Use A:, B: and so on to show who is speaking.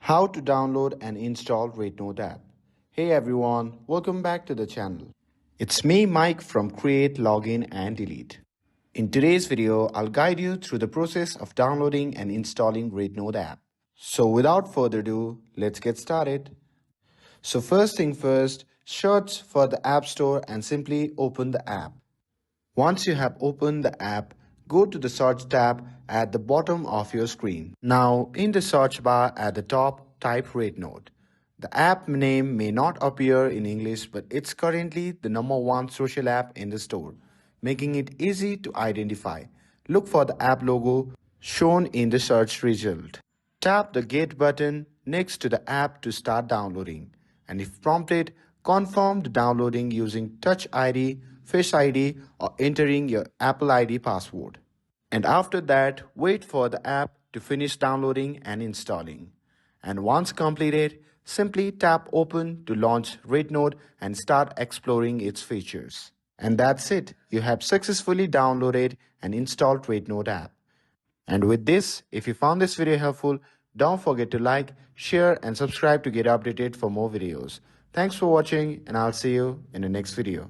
A: How to download and install Rednote app. Hey everyone, welcome back to the channel. It's me Mike from Create, Login and Delete. In today's video, I'll guide you through the process of downloading and installing Rednote app. So without further ado, let's get started. So first thing first, search for the App Store and simply open the app. Once you have opened the app, go to the search tab at the bottom of your screen. Now in the search bar at the top, type Rednote. The app name may not appear in English, but it's currently the #1 social app in the store, making it easy to identify. Look for the app logo shown in the search result. Tap the Get button next to the app to start downloading. And if prompted, confirm the downloading using Touch ID, Face ID or entering your Apple ID password. And after that, wait for the app to finish downloading and installing. And once completed, simply tap Open to launch Rednote and start exploring its features. And that's it. You have successfully downloaded and installed Rednote app. And with this, if you found this video helpful, don't forget to like, share and subscribe to get updated for more videos. Thanks for watching and I'll see you in the next video.